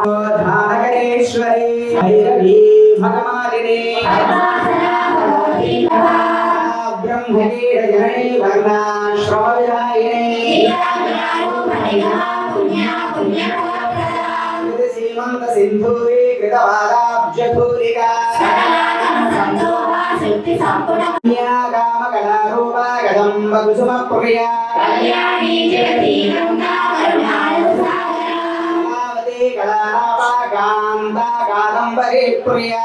ధానకరేశ్వరి భైరవీ భగమాలిని బ్రహ్మవీరజననీ వర్ణాశ్రమవిధాయిని సీమంత సింధూరీ కృతవాదాబ్జభూరికా కామకళారూపా గదంబ కుసుమ ప్రియా కళారాపా కాంతా కాదంబరీ ప్రియా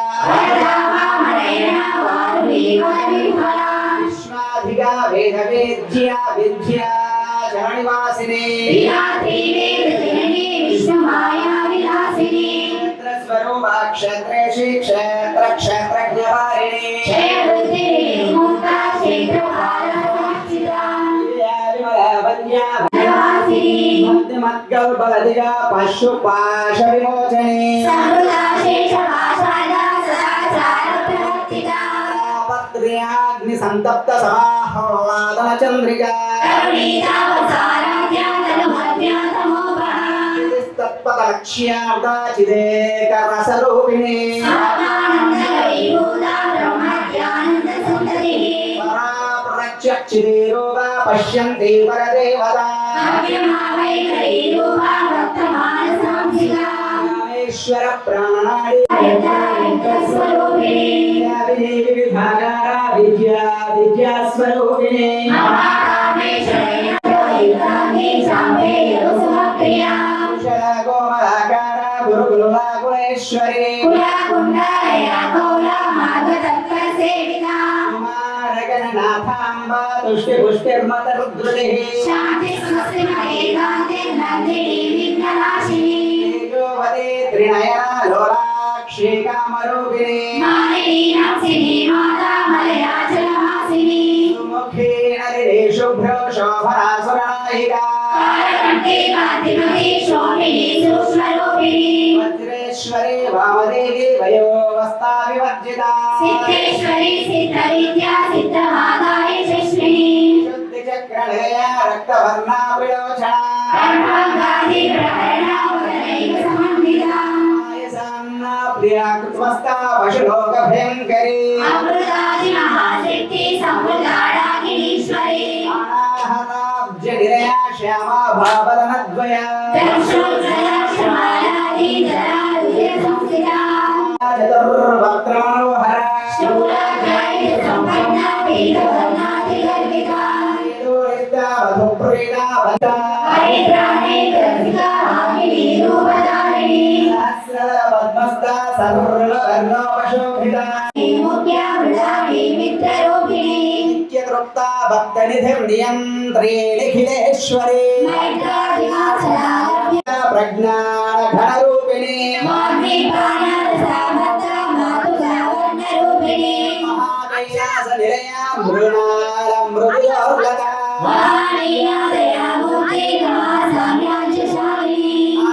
విశ్వాధికా వేద వేద్యా విద్యా శరణివాసిని క్షేత్రస్వరూపా క్షేత్రేషి క్షేత్ర క్షేత్రజ్ఞవారిణి మద్గల్బలదిగా పశు పాశ విమోచనే పత్ర్యాగ్ని సంతప్త సమాహ్లాదన చంద్రికా తత్పదలక్ష్యార్థ చిదేక రసరూపిణి చిదేరూప పశ్యంతి పరదేవతా రామేశ్వర ప్రాణాడి విభాగారా విద్యా విద్యాస్వరూపిణి గోమలాకార గురుకులా గుణేశ్వరి నాథాంబా తుష్టి పుష్టిర్మత రుద్రుడి తేజోవతి త్రినయన లోలాక్షి కామరూపిణి సుముఖీ నలిని శుభ్రో శోభనాసురనాయికా వజ్రేశ్వరి వామదేవి వయోవస్థా వివర్జితా శుద్ధి చక్రనిలయ రక్తవర్ణా విలోచన ప్రియా కృత్మస్తా పశులోక భయంకరీ అనాహతాబ్జనిలయ శ్యామా భావదనద్వయ చతుర్వక్రమనోహర నిత్యతృప్తా భక్తనిధిర్నియంత్రేణిఖిలేశ్వరి ప్రజ్ఞానఘనరూపిణి మహాకైలాస నిలయా మృణాల మృదుయోర్లత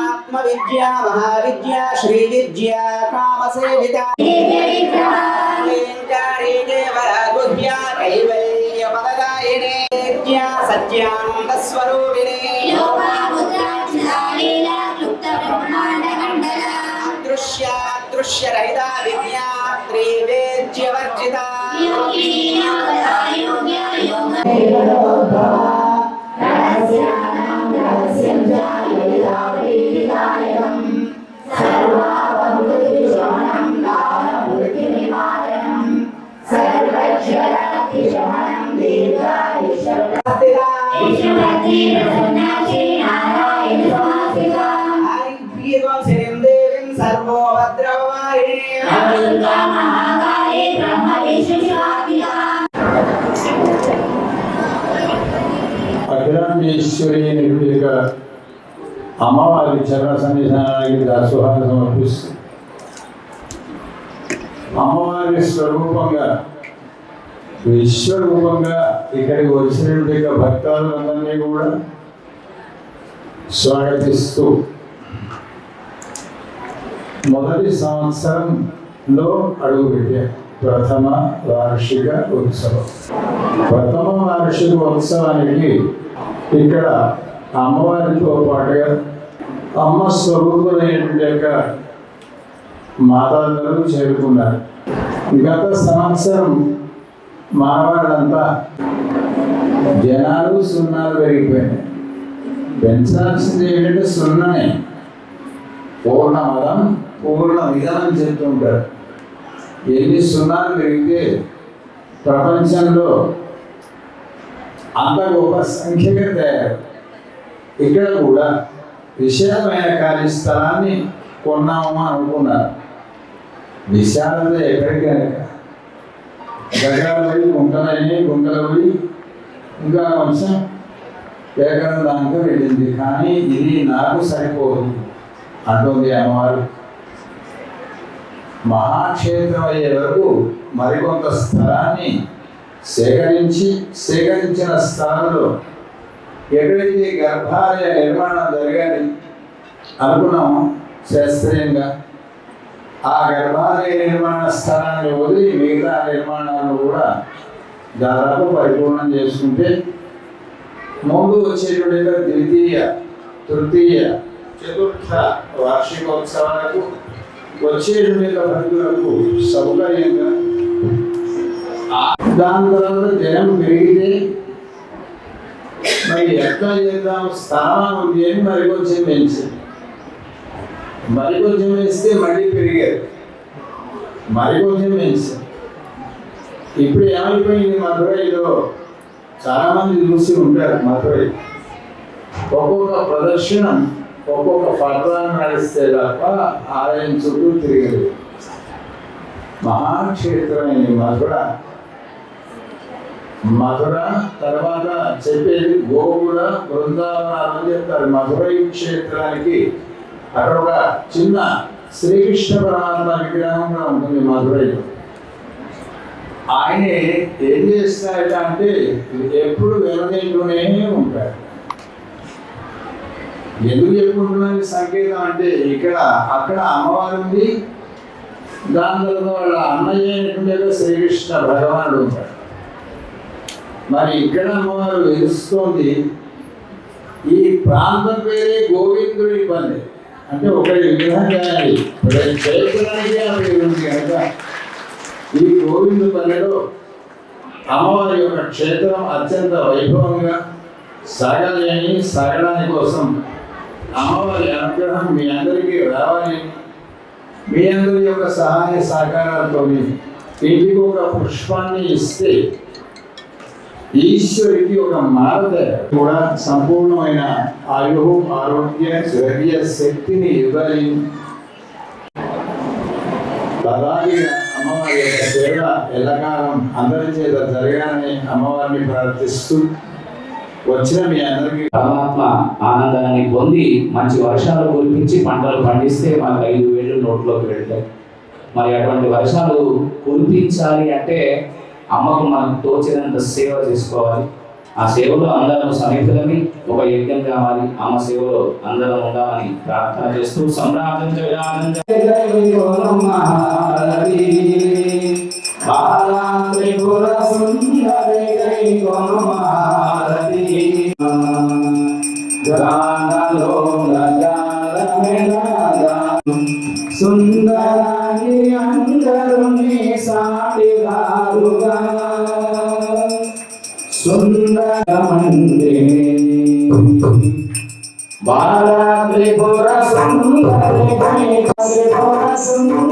ఆత్మవిద్యా మహావిద్యా శ్రీవిద్యా కామసేవిత దేవరాగుహ్యా కైవల్య పదదాయిని విద్యా సత్యానందస్వరూపిణి అదృశ్యరహిత విద్యా త్రివేద్యవర్జిత అఖిలాండేశ్వరి నిర్వీక అమ్మవారి చరణ సన్నిధానానికి దాసోహాన్ని సమర్పిస్తూ అమ్మవారి స్వరూపంగా విశ్వరూపంగా ఇక్కడికి వచ్చినటువంటి భక్తులందరినీ కూడా స్వాగతిస్తూ మొదటి సంవత్సరంలో అడుగుపెట్టారు ప్రథమ వార్షిక ఉత్సవం. ప్రథమ వార్షిక ఉత్సవానికి ఇక్కడ అమ్మవారితో పాటుగా అమ్మ స్వరూపులైనటువంటి యొక్క మాతాందరూ చేరుకున్నారు. గత సంవత్సరం మానవాళ్ళంతా జనాలు సున్నాలు పెరిగిపోయినాయి. పెంచాల్సింది ఏంటంటే సున్ననే. పూర్ణమదం పూర్ణమిదం అని చెప్తుంటారు. ఎన్ని సున్నాలు పెరిగితే ప్రపంచంలో అంత గొప్ప సంఖ్యగా తయారు. ఇక్కడ కూడా విశాలమైన ఖాళీ స్థలాన్ని కొన్నాము అనుకున్నారు. విశాలత ఎక్కడికి కనుక గజాలు పోయి గుంటలని గుంటలు పోయి ఇంకా కొంచెం ఎకరం దాంట్లో వెళ్ళింది. కానీ ఇది నాకు సరిపోదు అంటుంది అమ్మవారు. మహాక్షేత్రం అయ్యే వరకు మరికొంత స్థలాన్ని సేకరించిన స్థలంలో ఎక్కడైతే గర్భాలయ నిర్మాణం జరగాలి అనుకున్నామో శాస్త్రీయంగా, ఆ గర్భాలయ నిర్మాణ స్థలాన్ని వదిలి మిగతా నిర్మాణాలను కూడా దాదాపు పరిపూర్ణం చేసుకుంటే ముందు వచ్చేటువంటి ద్వితీయ, తృతీయ, చతుర్థ వార్షికోత్సవాలకు వచ్చేటువంటి భక్తులకు సౌకర్యంగా, దాని తర్వాత జనం పెరిగితే మరి ఎట్లా చేద్దాం, స్థానం ఉంది అని మరికొంచెం పెంచింది. మరికొంచెం వేస్తే మళ్ళీ పెరిగారు, మరికొంచెం పెంచింది. ఇప్పుడు ఏమైపోయింది, మధురైలో చాలామంది చూసి ఉంటారు. మధురై ఒక్కొక్క ప్రదర్శనం ఒక్కొక్క పర్వాన్ని నడిస్తే తప్ప ఆలయం చుట్టూ తిరిగలేదు. మహాక్షేత్రమైన మధుర తర్వాత చెప్పేది గోకుల బృందావనాలు అని చెప్తారు. మధురై క్షేత్రానికి అక్కడ ఒక చిన్న శ్రీకృష్ణ పరమాత్మ విగ్రహం కూడా ఉంటుంది మధురైలో. ఆయన ఏం చేస్తారట అంటే ఎప్పుడు వెనదేంటూనే ఉంటాడు. ఎందుకు చెప్పుకుంటున్నాను సంకేతం అంటే ఇక్కడ అక్కడ అమ్మవారు ఉంది, దాని తర్వాత వాళ్ళ అన్నయ్య అయినటువంటి శ్రీకృష్ణ భగవానుడు ఉంటాడు. మరి ఇక్కడ అమ్మవారు వెలుస్తోంది. ఈ ప్రాంతం పేరే గోవిందుడి పల్లె. అంటే ఒకటి విగ్రహం చేయాలి, చైత్రానికి ఆ పేరు ఉంది కనుక ఈ గోవిందు పల్లెలో అమ్మవారి యొక్క క్షేత్రం అత్యంత వైభవంగా సాగాలి అని, సాగడానికి కోసం అమ్మవారి అనుగ్రహం మీ అందరికీ రావాలి, మీ అందరి యొక్క సహాయ సహకారాలతో ఇంటికి ఒక పుష్పాన్ని ఇస్తే ఈశ్వరికి ఒక మారత కూడా సంపూర్ణమైన ఆయు, ఆరోగ్య, ధైర్య శక్తిని ఇవ్వాలి. అలాగే అమ్మవారి యొక్క సేవ ఎల్లకాలం అందరి చేత జరగాలని అమ్మవారిని ప్రార్థిస్తూ వచ్చిన మీ అందరికీ పరమాత్మ ఆనందాన్ని పొంది మంచి వర్షాలు కురిపించి పంటలు పండిస్తే మాకు 5,000 నోట్లోకి వెళ్తాయి. మరి అటువంటి వర్షాలు కురిపించాలి అంటే అమ్మకు మనకు తోచినంత సేవ చేసుకోవాలి. ఆ సేవలో అందరం సన్నిహితులని ఒక యజ్ఞం కావాలి. అమ్మ సేవలో అందరం ఉండాలని ప్రార్థన చేస్తూ సుందరాని అందరూ సాటిగారుగా సుందరమందే బాల త్రిపుర సుందరి త్రిపుర సుందరి